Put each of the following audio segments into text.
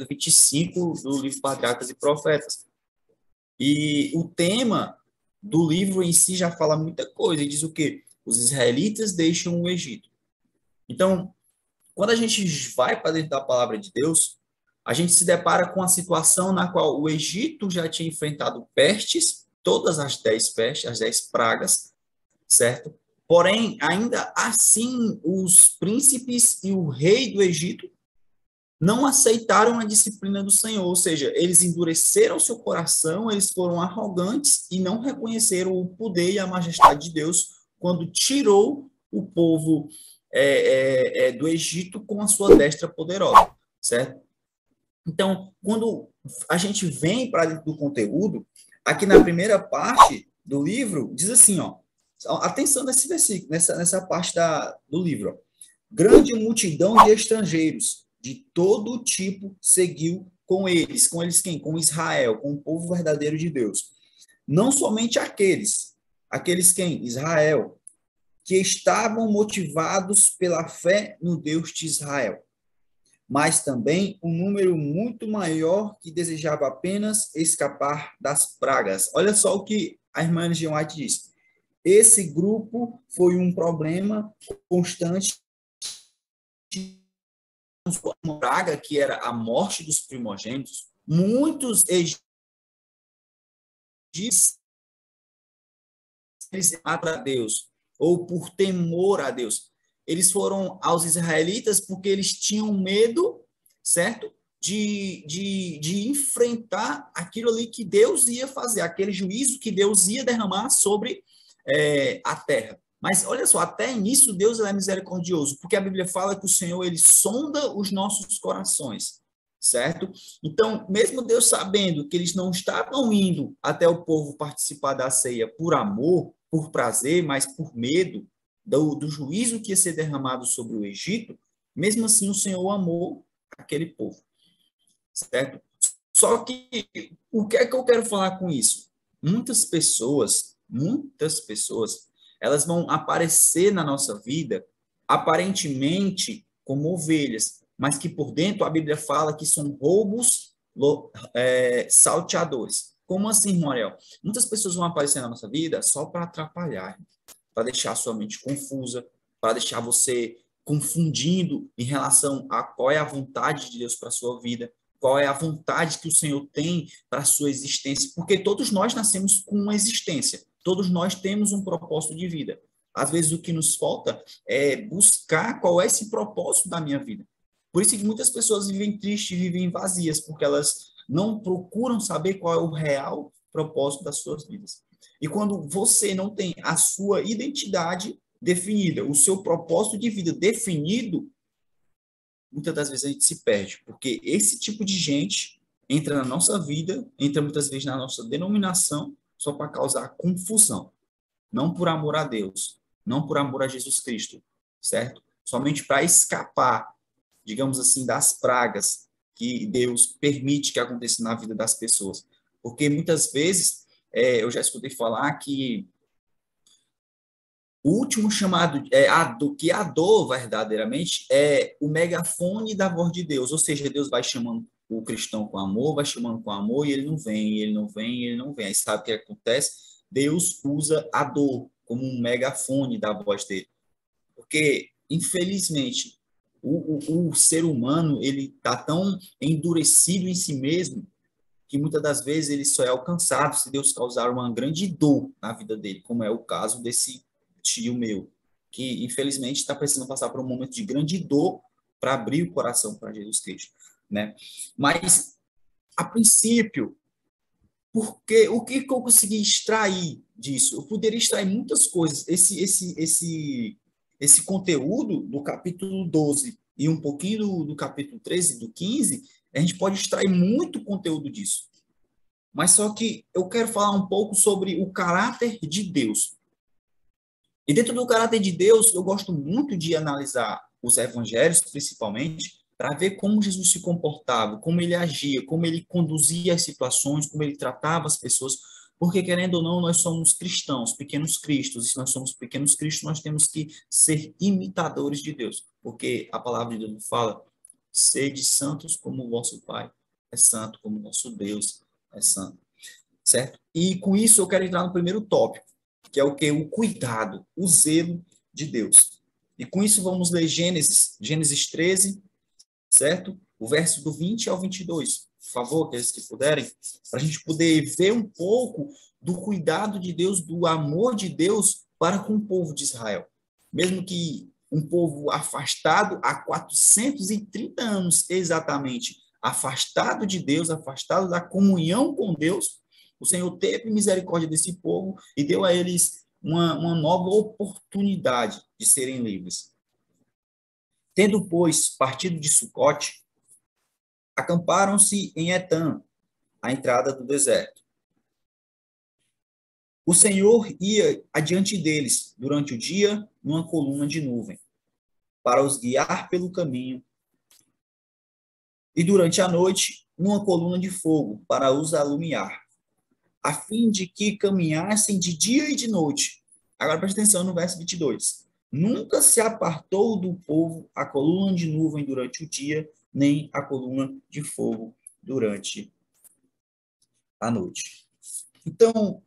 capítulo 25 do livro Patriarcas e Profetas. E o tema do livro em si já fala muita coisa, e diz o quê? Os israelitas deixam o Egito. Então, quando a gente vai para dentro da palavra de Deus, a gente se depara com a situação na qual o Egito já tinha enfrentado pestes, todas as 10 pestes, as 10 pragas, certo? Porém, ainda assim, os príncipes e o rei do Egito não aceitaram a disciplina do Senhor, ou seja, eles endureceram seu coração, eles foram arrogantes e não reconheceram o poder e a majestade de Deus quando tirou o povo do Egito com a sua destra poderosa, certo? Então, quando a gente vem para dentro do conteúdo, aqui na primeira parte do livro, diz assim, ó, atenção nesse versículo, nessa parte do livro, ó. Grande multidão de estrangeiros de todo tipo seguiu com eles quem? Com Israel, com o povo verdadeiro de Deus. Não somente aqueles quem? Israel, que estavam motivados pela fé no Deus de Israel, mas também um número muito maior que desejava apenas escapar das pragas. Olha só o que a irmã Ellen G. White diz. Esse grupo foi um problema constante, uma praga que era a morte dos primogênitos. Muitos egípcios a Deus, ou por temor a Deus. Eles foram aos israelitas porque eles tinham medo, certo? De enfrentar aquilo ali que Deus ia fazer, aquele juízo que Deus ia derramar sobre a terra. Mas olha só, até nisso Deus é misericordioso, porque a Bíblia fala que o Senhor ele sonda os nossos corações, certo? Então, mesmo Deus sabendo que eles não estavam indo até o povo participar da ceia por amor, por prazer, mas por medo do juízo que ia ser derramado sobre o Egito, mesmo assim o Senhor amou aquele povo, certo? Só que o que é que eu quero falar com isso? Muitas pessoas, elas vão aparecer na nossa vida aparentemente como ovelhas, mas que por dentro a Bíblia fala que são salteadores. Como assim, Morel? Muitas pessoas vão aparecer na nossa vida só para atrapalhar, para deixar a sua mente confusa, para deixar você confundindo em relação a qual é a vontade de Deus para a sua vida, qual é a vontade que o Senhor tem para a sua existência, porque todos nós nascemos com uma existência, todos nós temos um propósito de vida. Às vezes o que nos falta é buscar qual é esse propósito da minha vida. Por isso que muitas pessoas vivem tristes, vivem vazias, porque elas não procuram saber qual é o real propósito das suas vidas. E quando você não tem a sua identidade definida, o seu propósito de vida definido, muitas das vezes a gente se perde, porque esse tipo de gente entra na nossa vida, entra muitas vezes na nossa denominação, só para causar confusão. Não por amor a Deus, não por amor a Jesus Cristo, certo? Somente para escapar, digamos assim, das pragas que Deus permite que aconteça na vida das pessoas. Porque muitas vezes, eu já escutei falar que o último chamado, que a dor verdadeiramente é o megafone da voz de Deus, ou seja, Deus vai chamando o cristão com amor, vai chamando com amor, e ele não vem, ele não vem, ele não vem. Aí sabe o que acontece? Deus usa a dor como um megafone da voz dele. Porque, infelizmente, o ser humano, ele está tão endurecido em si mesmo, que muitas das vezes ele só é alcançado se Deus causar uma grande dor na vida dele, como é o caso desse tio meu, que infelizmente está precisando passar por um momento de grande dor para abrir o coração para Jesus Cristo, né? Mas, a princípio, porque o que eu consegui extrair disso? Eu poderia extrair muitas coisas. Esse conteúdo do capítulo 12 e um pouquinho do capítulo 13 e do 15, a gente pode extrair muito conteúdo disso. Mas só que eu quero falar um pouco sobre o caráter de Deus. E dentro do caráter de Deus, eu gosto muito de analisar os evangelhos, principalmente, para ver como Jesus se comportava, como ele agia, como ele conduzia as situações, como ele tratava as pessoas, porque, querendo ou não, nós somos cristãos, pequenos cristos, e se nós somos pequenos cristos, nós temos que ser imitadores de Deus, porque a palavra de Deus fala sede santos como o vosso Pai é santo, como o nosso Deus é santo, certo? E com isso eu quero entrar no primeiro tópico, que é o que? O cuidado, o zelo de Deus. E com isso vamos ler Gênesis 13, certo? O verso do 20 ao 22. Por favor, aqueles que puderem, para a gente poder ver um pouco do cuidado de Deus, do amor de Deus para com o povo de Israel. Mesmo que um povo afastado há 430 anos exatamente, afastado de Deus, afastado da comunhão com Deus, o Senhor teve misericórdia desse povo e deu a eles uma nova oportunidade de serem livres. Tendo, pois, partido de Sucote, acamparam-se em Etã, à entrada do deserto. O Senhor ia adiante deles durante o dia numa coluna de nuvem, para os guiar pelo caminho, e durante a noite numa coluna de fogo, para os alumiar, a fim de que caminhassem de dia e de noite. Agora preste atenção no verso 22. Nunca se apartou do povo a coluna de nuvem durante o dia, nem a coluna de fogo durante a noite. Então,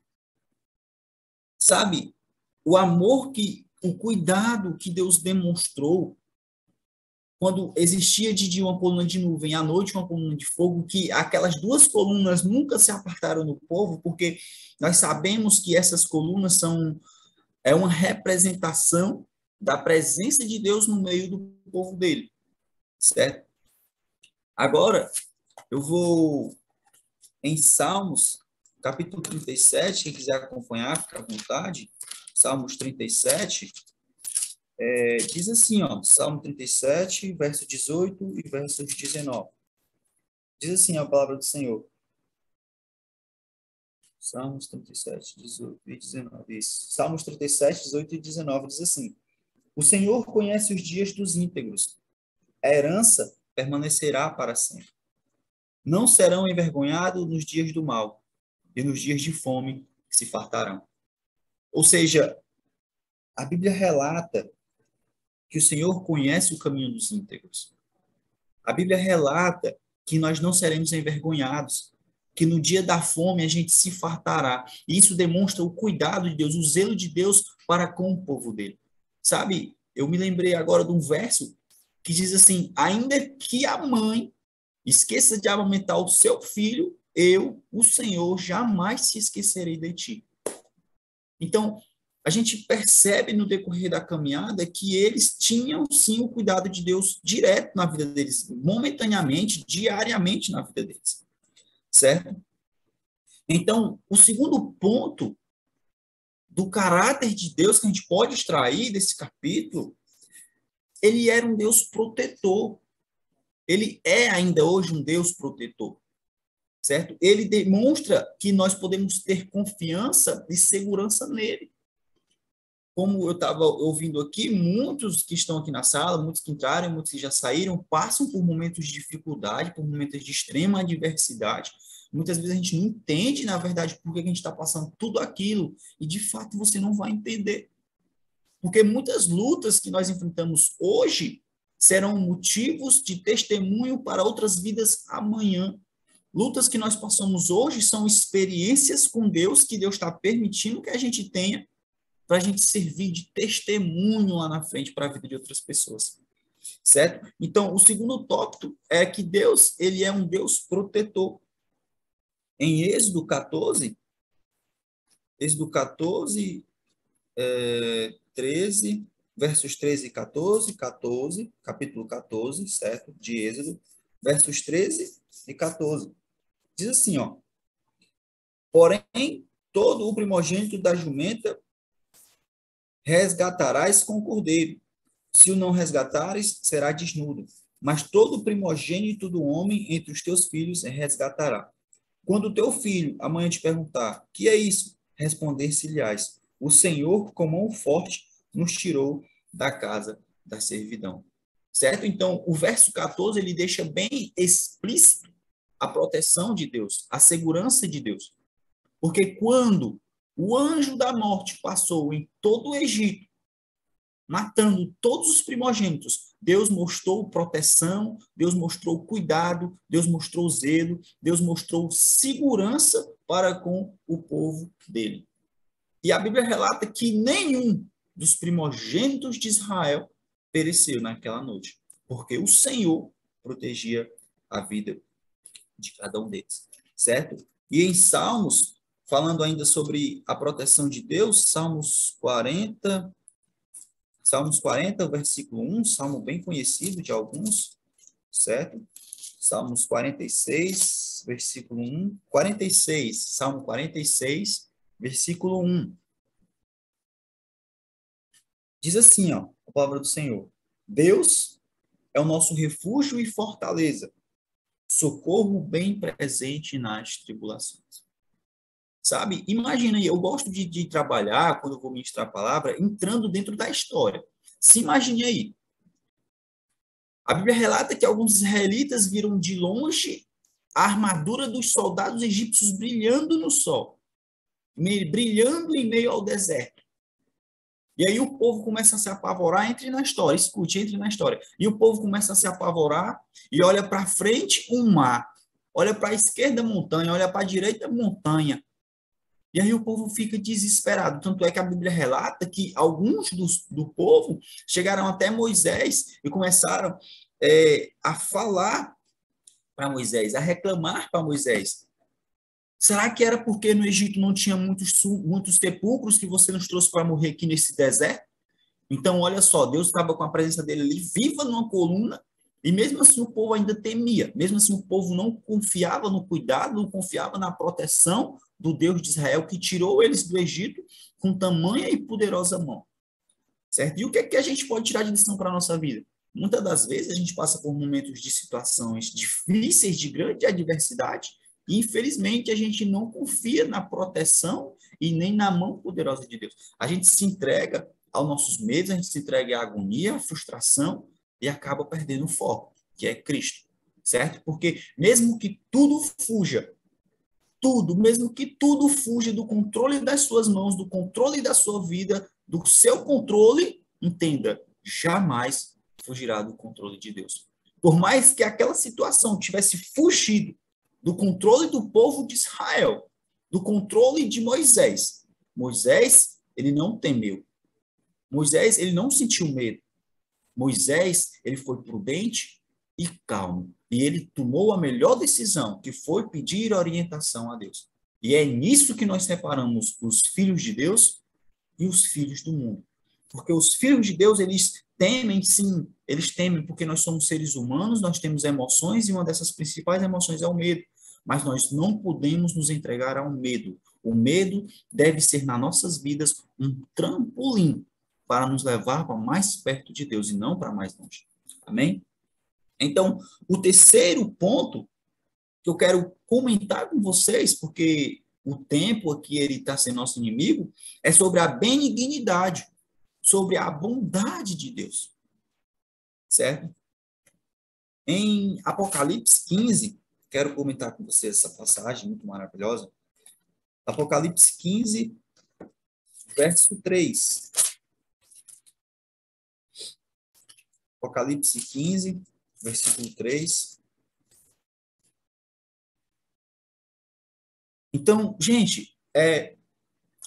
sabe, o cuidado que Deus demonstrou quando existia de dia uma coluna de nuvem, à noite uma coluna de fogo, que aquelas duas colunas nunca se apartaram do povo, porque nós sabemos que essas colunas é uma representação da presença de Deus no meio do povo dele, certo? Agora, eu vou em Salmos, capítulo 37, quem quiser acompanhar, fica à vontade. Salmos 37, diz assim, ó, Salmo 37, verso 18 e verso 19. Diz assim a palavra do Senhor. Salmos 37, 18 e 19. Isso. Salmos 37, 18 e 19 diz assim: O Senhor conhece os dias dos íntegros, a herança permanecerá para sempre. Não serão envergonhados nos dias do mal, e nos dias de fome se fartarão. Ou seja, a Bíblia relata que o Senhor conhece o caminho dos íntegros. A Bíblia relata que nós não seremos envergonhados, que no dia da fome a gente se fartará. E isso demonstra o cuidado de Deus, o zelo de Deus para com o povo dele. Sabe, eu me lembrei agora de um verso que diz assim: ainda que a mãe esqueça de amamentar o seu filho, eu, o Senhor, jamais se esquecerei de ti. Então, a gente percebe no decorrer da caminhada que eles tinham, sim, o cuidado de Deus direto na vida deles, momentaneamente, diariamente na vida deles, certo? Então, o segundo ponto do caráter de Deus que a gente pode extrair desse capítulo, ele era um Deus protetor. Ele é ainda hoje um Deus protetor, certo? Ele demonstra que nós podemos ter confiança e segurança nele. Como eu estava ouvindo aqui, muitos que estão aqui na sala, muitos que entraram, muitos que já saíram, passam por momentos de dificuldade, por momentos de extrema adversidade. Muitas vezes a gente não entende, na verdade, por que a gente está passando tudo aquilo, e de fato você não vai entender. Porque muitas lutas que nós enfrentamos hoje serão motivos de testemunho para outras vidas amanhã. Lutas que nós passamos hoje são experiências com Deus que Deus está permitindo que a gente tenha para a gente servir de testemunho lá na frente para a vida de outras pessoas, certo? Então, o segundo tópico é que Deus, ele é um Deus protetor. Em Êxodo 14, 13, versos 13 e 14, capítulo 14, certo? De Êxodo, versos 13 e 14. Diz assim, ó: Porém, todo o primogênito da jumenta resgatarás com o cordeiro. Se o não resgatares, será desnudo. Mas todo o primogênito do homem entre os teus filhos resgatará. Quando o teu filho amanhã te perguntar: que é isso? Responder-se-lhes: o Senhor, com mão forte, nos tirou da casa da servidão. Certo? Então, o verso 14, ele deixa bem explícito a proteção de Deus, a segurança de Deus. Porque quando o anjo da morte passou em todo o Egito, matando todos os primogênitos, Deus mostrou proteção, Deus mostrou cuidado, Deus mostrou zelo, Deus mostrou segurança para com o povo dele. E a Bíblia relata que nenhum dos primogênitos de Israel pereceu naquela noite, porque o Senhor protegia a vida de cada um deles, certo? E em Salmos, falando ainda sobre a proteção de Deus, Salmos 40, versículo 1, salmo bem conhecido de alguns, certo? Salmos 46, versículo 1, 46, Salmo 46, versículo 1. Diz assim, ó, a palavra do Senhor: Deus é o nosso refúgio e fortaleza, socorro bem presente nas tribulações. Sabe? Imagina aí, eu gosto de trabalhar, quando eu vou ministrar a palavra, entrando dentro da história. Se imagine aí. A Bíblia relata que alguns israelitas viram de longe a armadura dos soldados egípcios brilhando no sol, brilhando em meio ao deserto. E aí o povo começa a se apavorar, entre na história, escute, entre na história. E o povo começa a se apavorar e olha para frente um mar, olha para a esquerda montanha, olha para a direita montanha. E aí o povo fica desesperado. Tanto é que a Bíblia relata que alguns do povo chegaram até Moisés e começaram a falar para Moisés, a reclamar para Moisés. Será que era porque no Egito não tinha muitos sepulcros que você nos trouxe para morrer aqui nesse deserto? Então, olha só, Deus estava com a presença dele ali, viva numa coluna, e mesmo assim o povo ainda temia, mesmo assim o povo não confiava no cuidado, não confiava na proteção do Deus de Israel, que tirou eles do Egito com tamanha e poderosa mão. Certo? E o que é que a gente pode tirar de lição para a nossa vida? Muitas das vezes a gente passa por momentos de situações difíceis, de grande adversidade, e infelizmente a gente não confia na proteção e nem na mão poderosa de Deus. A gente se entrega aos nossos medos, a gente se entrega à agonia, à frustração e acaba perdendo o foco, que é Cristo, certo? Porque mesmo que tudo fuja, mesmo que tudo fuja do controle das suas mãos, do controle da sua vida, do seu controle, entenda, jamais fugirá do controle de Deus. Por mais que aquela situação tivesse fugido do controle do povo de Israel, do controle de Moisés, Moisés, ele não temeu. Moisés, ele não sentiu medo. Moisés, ele foi prudente e calmo. E ele tomou a melhor decisão, que foi pedir orientação a Deus. E é nisso que nós separamos os filhos de Deus e os filhos do mundo. Porque os filhos de Deus, eles temem, sim, eles temem porque nós somos seres humanos, nós temos emoções e uma dessas principais emoções é o medo. Mas nós não podemos nos entregar ao medo. O medo deve ser, nas nossas vidas, um trampolim para nos levar para mais perto de Deus e não para mais longe. Amém? Então, o terceiro ponto que eu quero comentar com vocês, porque o tempo aqui ele está sendo nosso inimigo, é sobre a benignidade, sobre a bondade de Deus. Certo? Em Apocalipse 15, quero comentar com vocês essa passagem muito maravilhosa. Apocalipse 15, verso 3. Apocalipse 15, versículo 3. Então, gente,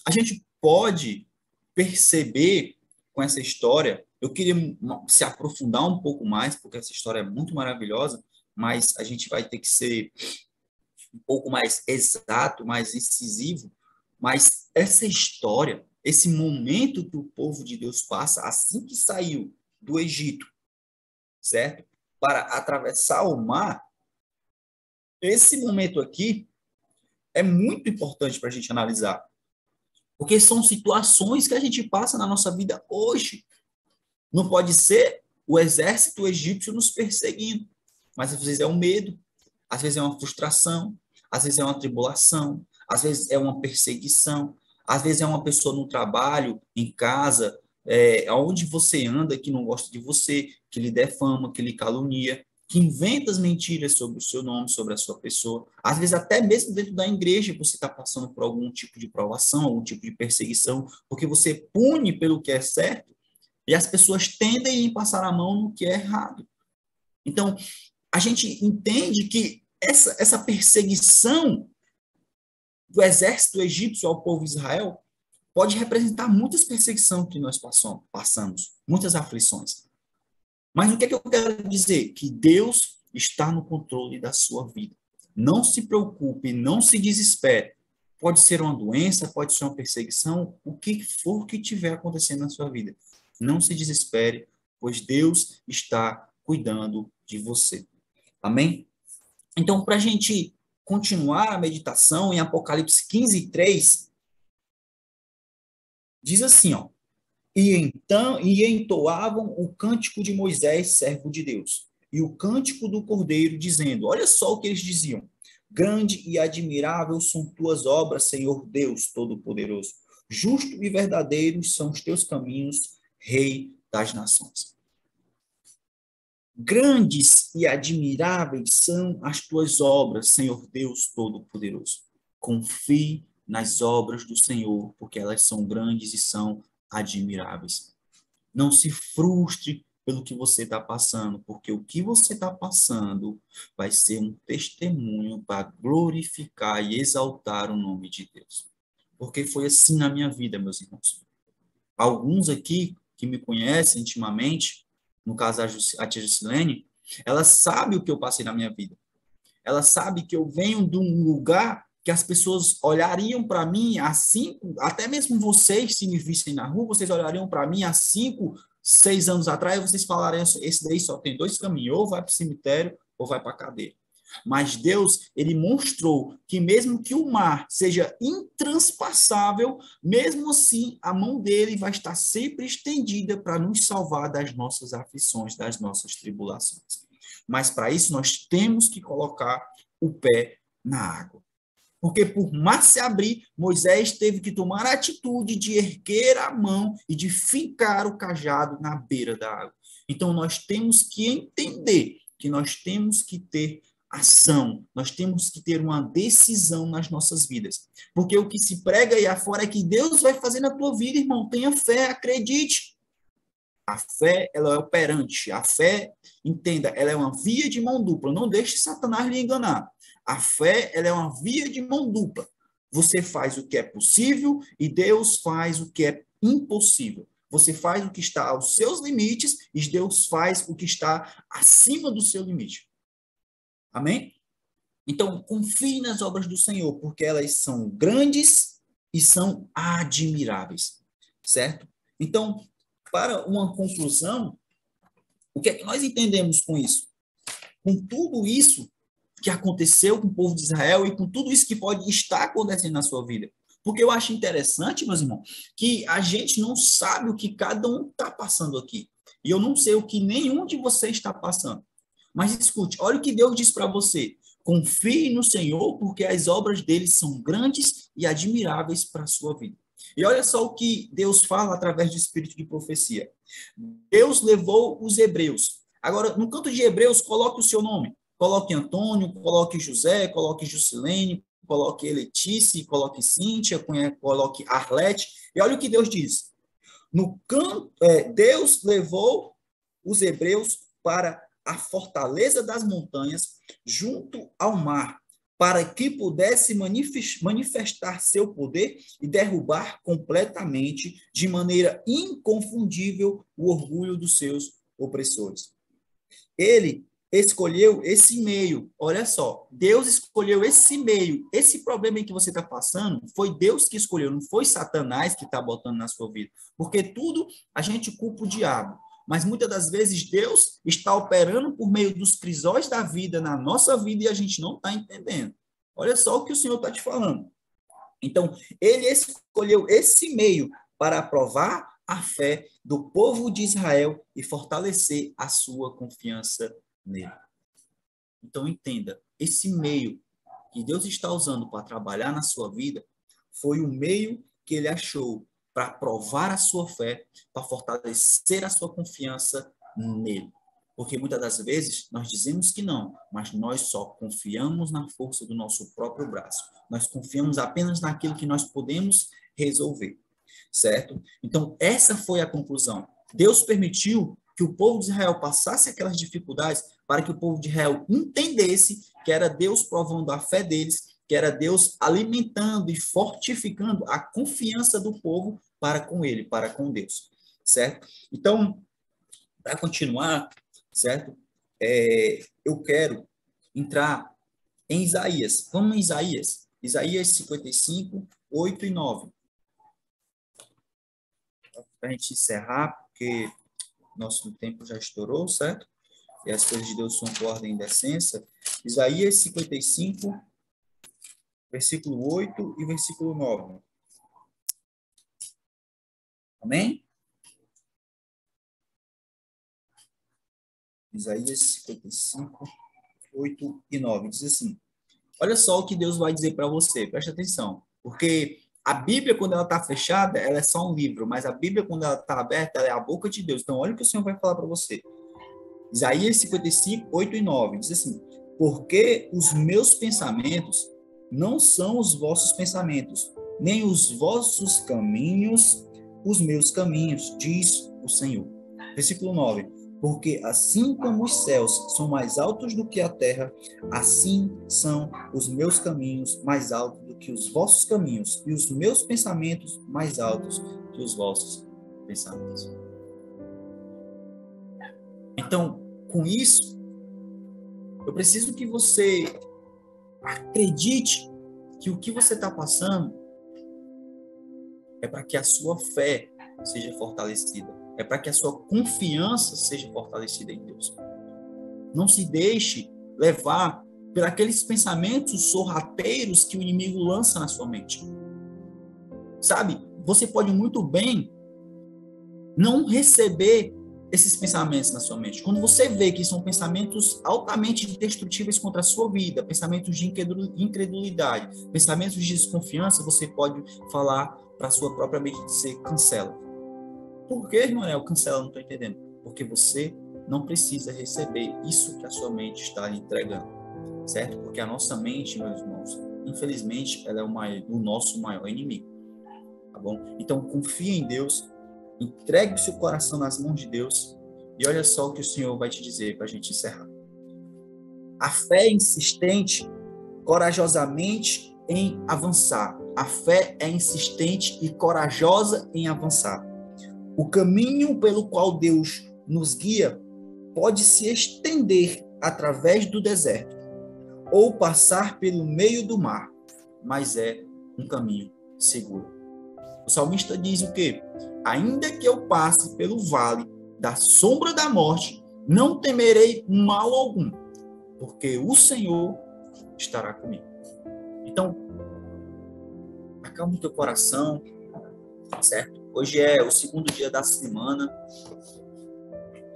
a gente pode perceber com essa história, eu queria se aprofundar um pouco mais, porque essa história é muito maravilhosa, mas a gente vai ter que ser um pouco mais exato, mais incisivo, mas essa história, esse momento que o povo de Deus passa assim que saiu do Egito, certo? Para atravessar o mar, esse momento aqui é muito importante para a gente analisar, porque são situações que a gente passa na nossa vida hoje. Não pode ser o exército egípcio nos perseguindo, mas às vezes é um medo, às vezes é uma frustração, às vezes é uma tribulação, às vezes é uma perseguição, às vezes é uma pessoa no trabalho, em casa, aonde você anda que não gosta de você, que lhe defama, que lhe calunia, que inventa as mentiras sobre o seu nome, sobre a sua pessoa. Às vezes até mesmo dentro da igreja você está passando por algum tipo de provação, algum tipo de perseguição, porque você pune pelo que é certo, E as pessoas tendem a passar a mão no que é errado. Então, a gente entende que essa perseguição do exército egípcio ao povo de Israel pode representar muitas perseguições que nós passamos, muitas aflições. Mas o que é que eu quero dizer? Que Deus está no controle da sua vida. Não se preocupe, não se desespere. Pode ser uma doença, pode ser uma perseguição, o que for que estiver acontecendo na sua vida. Não se desespere, pois Deus está cuidando de você. Amém? Então, para a gente continuar a meditação em Apocalipse 15:3, diz assim, ó, e entoavam o cântico de Moisés, servo de Deus, e o cântico do Cordeiro, dizendo, olha só o que eles diziam, grande e admirável são tuas obras, Senhor Deus Todo-Poderoso, justo e verdadeiros são os teus caminhos, Rei das nações. Grandes e admiráveis são as tuas obras, Senhor Deus Todo-Poderoso. Confie nas obras do Senhor, porque elas são grandes e são admiráveis. Não se frustre pelo que você está passando, porque o que você está passando vai ser um testemunho para glorificar e exaltar o nome de Deus. Porque foi assim na minha vida, meus irmãos. Alguns aqui que me conhecem intimamente, no caso a tia Juscelene, ela sabe o que eu passei na minha vida. Ela sabe que eu venho de um lugar que as pessoas olhariam para mim há 5, até mesmo vocês, se me vissem na rua, vocês olhariam para mim há 5, 6 anos atrás, e vocês falariam, esse daí só tem 2 caminhos, ou vai para o cemitério, ou vai para a cadeia. Mas Deus, ele mostrou que mesmo que o mar seja intranspassável, mesmo assim, a mão dele vai estar sempre estendida para nos salvar das nossas aflições, das nossas tribulações. Mas para isso nós temos que colocar o pé na água. Porque por mar se abrir, Moisés teve que tomar a atitude de erguer a mão e de fincar o cajado na beira da água. Então nós temos que entender que nós temos que ter ação, nós temos que ter uma decisão nas nossas vidas. Porque o que se prega aí afora é que Deus vai fazer na tua vida, irmão. Tenha fé, acredite. A fé, ela é operante. A fé, entenda, ela é uma via de mão dupla. Não deixe Satanás lhe enganar. A fé, ela é uma via de mão dupla. Você faz o que é possível e Deus faz o que é impossível. Você faz o que está aos seus limites e Deus faz o que está acima do seu limite. Amém? Então, confie nas obras do Senhor, porque elas são grandes e são admiráveis. Certo? Então, para uma conclusão, o que é que nós entendemos com isso? Com tudo isso que aconteceu com o povo de Israel e com tudo isso que pode estar acontecendo na sua vida. Porque eu acho interessante, meus irmãos, que a gente não sabe o que cada um está passando aqui. E eu não sei o que nenhum de vocês está passando. Mas escute, olha o que Deus diz para você. Confie no Senhor, porque as obras dele são grandes e admiráveis para a sua vida. E olha só o que Deus fala através do espírito de profecia. Deus levou os hebreus. Agora, no canto de Hebreus, coloque o seu nome. Coloque Antônio, coloque José, coloque Juscelene, coloque Letícia, coloque Cíntia, coloque Arlete. E olha o que Deus diz. Deus levou os hebreus para a fortaleza das montanhas, junto ao mar, para que pudesse manifestar seu poder e derrubar completamente, de maneira inconfundível, o orgulho dos seus opressores. Ele escolheu esse meio. Olha só, Deus escolheu esse meio. Esse problema em que você está passando, foi Deus que escolheu, não foi Satanás que está botando na sua vida. Porque tudo a gente culpa o diabo. Mas muitas das vezes Deus está operando por meio dos crisóis da vida na nossa vida e a gente não está entendendo. Olha só o que o Senhor está te falando. Então, ele escolheu esse meio para provar a fé do povo de Israel e fortalecer a sua confiança nele. Então, entenda, esse meio que Deus está usando para trabalhar na sua vida foi o meio que ele achou para provar a sua fé, para fortalecer a sua confiança nele. Porque muitas das vezes nós dizemos que não, mas nós só confiamos na força do nosso próprio braço. Nós confiamos apenas naquilo que nós podemos resolver. Certo? Então, essa foi a conclusão. Deus permitiu que o povo de Israel passasse aquelas dificuldades para que o povo de Israel entendesse que era Deus provando a fé deles, que era Deus alimentando e fortificando a confiança do povo para com ele, para com Deus, certo? Então, para continuar, certo? Eu quero entrar em Isaías. Vamos em Isaías. Isaías 55, 8 e 9. Para a gente encerrar, porque nosso tempo já estourou, certo? E as coisas de Deus são por ordem e decência. Isaías 55, versículo 8 e versículo 9. Amém? Isaías 55, 8 e 9. Diz assim: olha só o que Deus vai dizer para você, preste atenção. Porque a Bíblia, quando ela está fechada, ela é só um livro, mas a Bíblia, quando ela está aberta, ela é a boca de Deus. Então, olha o que o Senhor vai falar para você. Isaías 55, 8 e 9. Diz assim: porque os meus pensamentos não são os vossos pensamentos, nem os vossos caminhos, os meus caminhos, diz o Senhor. Versículo 9. Porque assim como os céus são mais altos do que a terra, assim são os meus caminhos mais altos do que os vossos caminhos, e os meus pensamentos mais altos que os vossos pensamentos. Então, com isso, eu preciso que você acredite que o que você está passando é para que a sua fé seja fortalecida, é para que a sua confiança seja fortalecida em Deus. Não se deixe levar por aqueles pensamentos sorrateiros que o inimigo lança na sua mente. Sabe, você pode muito bem não receber esses pensamentos na sua mente. Quando você vê que são pensamentos altamente destrutíveis contra a sua vida, pensamentos de incredulidade, pensamentos de desconfiança, você pode falar para a sua própria mente dizer, cancela. Por que, irmão? Eu cancela, não estou entendendo. Porque você não precisa receber isso que a sua mente está lhe entregando, certo? Porque a nossa mente, meus irmãos, infelizmente, ela é o nosso maior inimigo, tá bom? Então, confie em Deus, entregue o seu coração nas mãos de Deus e olha só o que o Senhor vai te dizer para a gente encerrar. A fé é insistente, corajosamente em avançar. A fé é insistente e corajosa em avançar. O caminho pelo qual Deus nos guia pode se estender através do deserto ou passar pelo meio do mar, mas é um caminho seguro. O salmista diz o quê? Ainda que eu passe pelo vale da sombra da morte, não temerei mal algum, porque o Senhor estará comigo. Então, acalma o teu coração, certo? Hoje é o segundo dia da semana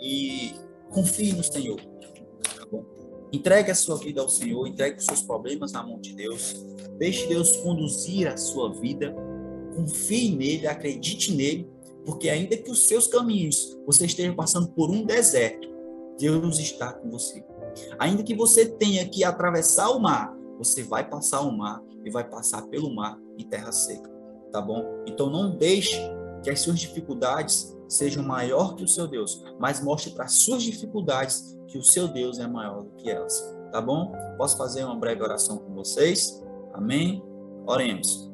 e confie no Senhor, tá bom? Entregue a sua vida ao Senhor, entregue os seus problemas na mão de Deus, deixe Deus conduzir a sua vida, confie nele, acredite nele, porque ainda que os seus caminhos, você esteja passando por um deserto, Deus está com você. Ainda que você tenha que atravessar o mar, você vai passar o mar e vai passar pelo mar em terra seca, tá bom? Então não deixe que as suas dificuldades sejam maior que o seu Deus, mas mostre para as suas dificuldades que o seu Deus é maior do que elas, tá bom? Posso fazer uma breve oração com vocês? Amém? Oremos.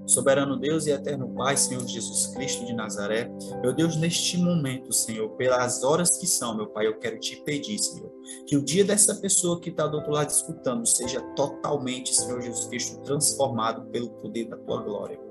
Soberano Deus e eterno Pai, Senhor Jesus Cristo de Nazaré, meu Deus, neste momento, Senhor, pelas horas que são, meu Pai, eu quero te pedir, Senhor, que o dia dessa pessoa que está do outro lado escutando seja totalmente, Senhor Jesus Cristo, transformado pelo poder da tua glória.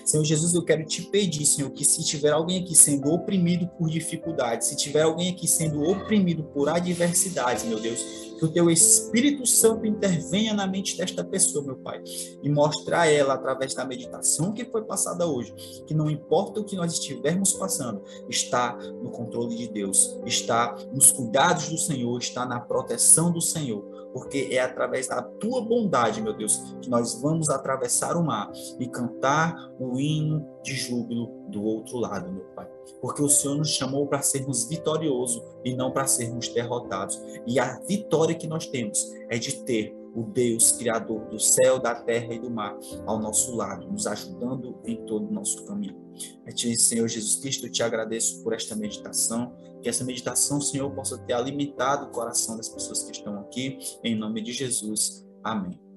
Senhor Jesus, eu quero te pedir, Senhor, que se tiver alguém aqui sendo oprimido por dificuldades, se tiver alguém aqui sendo oprimido por adversidades, meu Deus, que o teu Espírito Santo intervenha na mente desta pessoa, meu Pai, e mostre a ela, através da meditação que foi passada hoje, que não importa o que nós estivermos passando, está no controle de Deus, está nos cuidados do Senhor, está na proteção do Senhor, porque é através da tua bondade, meu Deus, que nós vamos atravessar o mar e cantar o hino de júbilo do outro lado, meu Pai. Porque o Senhor nos chamou para sermos vitoriosos e não para sermos derrotados. E a vitória que nós temos é de ter o Deus Criador do céu, da terra e do mar ao nosso lado, nos ajudando em todo o nosso caminho. É Ti, Senhor Jesus Cristo, eu te agradeço por esta meditação, que essa meditação, Senhor, possa ter alimentado o coração das pessoas que estão aqui, em nome de Jesus. Amém.